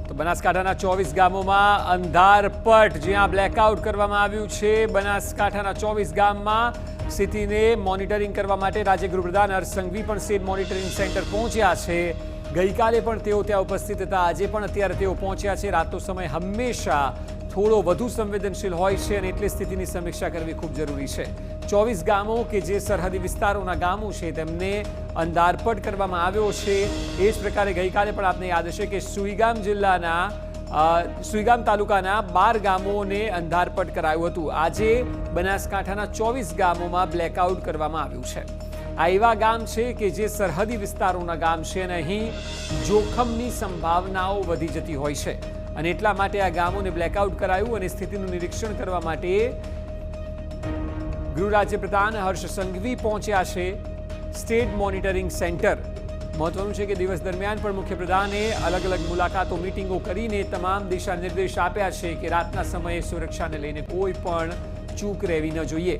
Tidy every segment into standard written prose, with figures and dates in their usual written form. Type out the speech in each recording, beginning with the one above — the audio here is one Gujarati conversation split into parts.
તો બનાસકાંઠાના 24 ગામોમાં અંધારપટ જ્યાં બ્લેકઆઉટ કરવામાં આવ્યું છે। બનાસકાંઠાના 24 ગામમાં સ્થિતિને મોનિટરિંગ કરવા માટે રાજ્ય ગૃહપ્રધાન હર્ષ સંઘવી પણ સ્ટેટ મોનિટરિંગ સેન્ટર પહોંચ્યા છે। ગઈકાલે પણ તેઓ ત્યાં ઉપસ્થિત હતા, આજે પણ અત્યારે તેઓ પહોંચ્યા છે। રાતનો સમય હંમેશા થોડો વધુ સંવેદનશીલ હોય છે અને એટલે સ્થિતિની સમીક્ષા કરવી ખૂબ જરૂરી છે। 24 ગામો કે જે સરહદી વિસ્તારોના ગામો છે તેમને અંધારપટ કરવામાં આવ્યો છે। એ જ પ્રકારે ગઈકાલે પણ આપને યાદ હશે કે સુઈગામ જિલ્લાના સુઈગામ તાલુકાના 12 ગામોને અંધારપટ કરાયું હતું। આજે બનાસકાંઠાના 24 ગામોમાં બ્લેકઆઉટ કરવામાં આવ્યું છે। આ એવા ગામ છે કે જે સરહદી વિસ્તારોના ગામ છે અને અહીં જોખમની સંભાવનાઓ વધી જતી હોય છે અને એટલા માટે આ ગામોને બ્લેકઆઉટ કરાયું અને સ્થિતિનું નિરીક્ષણ કરવા માટે ગૃહ રાજ્ય પ્રધાન હર્ષ સંઘવી પહોંચ્યા છે સ્ટેટ મોનિટરિંગ સેન્ટર। મહત્વનું છે કે દિવસ દરમિયાન પણ મુખ્યપ્રધાને અલગ અલગ મુલાકાતો મીટિંગો કરીને તમામ દિશા નિર્દેશ આપ્યા છે કે રાતના સમયે સુરક્ષાને લઈને કોઈ પણ ચૂક રહેવી ન જોઈએ।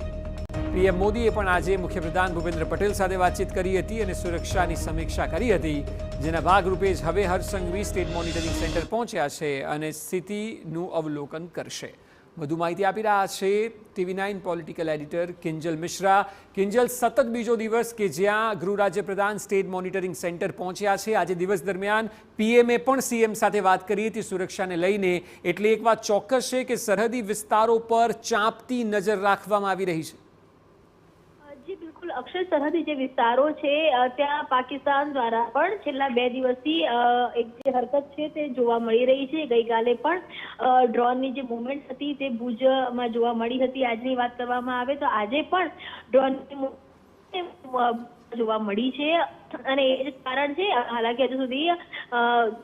પીએમ મોદીએ પણ આજે મુખ્યપ્રધાન ભૂપેન્દ્ર પટેલ સાથે વાતચીત કરી હતી અને સુરક્ષાની સમીક્ષા કરી હતી, જેના ભાગરૂપે જ હવે Harsh Sanghavi state monitoring centre પહોંચ્યા છે અને સ્થિતિનું અવલોકન કરશે। વધુ માહિતી આપી રહ્યા છે TV9 political editor Kinjal Mishra. Kinjal, સતત બીજો દિવસ કે જ્યાં ગૃહ રાજ્ય પ્રધાન સ્ટેટ મોનિટરિંગ સેન્ટર પહોંચ્યા છે। આજે દિવસ દરમિયાન પીએમએ પણ સીએમ સાથે વાત કરી હતી સુરક્ષાને લઈને, એટલે એક વાત ચોક્કસ છે કે સરહદી વિસ્તારો પર ચાંપતી નજર રાખવામાં આવી રહી છે। જી બિલકુલ અક્ષર, સરહદી જે વિસ્તારો છે ત્યાં પાકિસ્તાન દ્વારા પણ છેલ્લા 2 દિવસથી એક જે હરકત છે તે જોવા મળી રહી છે। ગઈકાલે પણ ડ્રોનની જે મુવમેન્ટ હતી તે ભુજમાં જોવા મળી હતી। આજની વાત કરવામાં આવે તો આજે પણ ડ્રોનની જોવા મળી છે અને એ જ કારણ છે। હાલાકી હજુ સુધી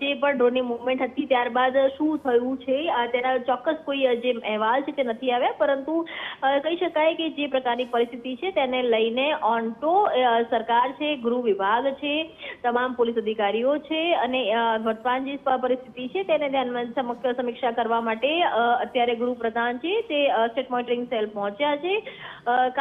જે પણ ડ્રોનની મુવમેન્ટ હતી ત્યારબાદ શું થયું છે તેના ચોક્કસ કોઈ જે અહેવાલ છે તે નથી આવ્યા, પરંતુ કહી શકાય કે જે પ્રકારની પરિસ્થિતિ છે તેને લઈને ઓન ટો સરકાર છે, ગૃહ વિભાગ છે, તમામ પોલીસ અધિકારીઓ છે અને વર્તમાન જે પરિસ્થિતિ છે તેને ધ્યાનમાં સમગ્ર સમીક્ષા કરવા માટે અત્યારે ગૃહ પ્રધાન છે તે સ્ટેટ મોનિટરિંગ સેલ પહોંચ્યા છે।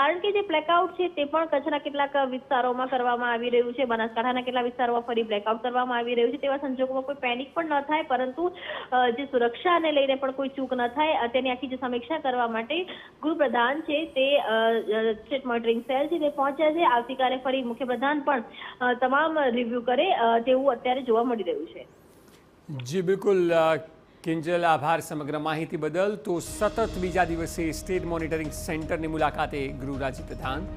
કારણ કે જે બ્લેકઆઉટ છે તે પણ કચ્છના કેટલાક વિસ્તારોમાં કરવામાં આવી રહ્યું છે, બનાસકાંઠાના કેટલા વિસ્તારોમાં ફરી બ્લેકઆઉટ કરવામાં આવી રહ્યું છે। તેવા સંજોગોમાં કોઈ પેનિક પણ ન થાય, પરંતુ જે સુરક્ષાને લઈને પણ કોઈ ચૂક ન થાય તેની આખી જે સમીક્ષા કરવા માટે ગૃહપ્રધાન છે તે સ્ટેટ મોનિટરિંગ સેલ છે તે પહોંચ્યા છે। આવતીકાલે ફરી મુખ્યપ્રધાન પણ તમામ રિવ્યુ કરે તેવું અત્યારે જોવા મળી રહ્યું છે। જી બિલકુલ કિંજલ, આભાર સમગ્ર માહિતી બદલ। તો સતત બીજા દિવસે સ્ટેટ મોનિટરિંગ સેન્ટરની મુલાકાતે ગૃહ રાજ્ય પ્રધાન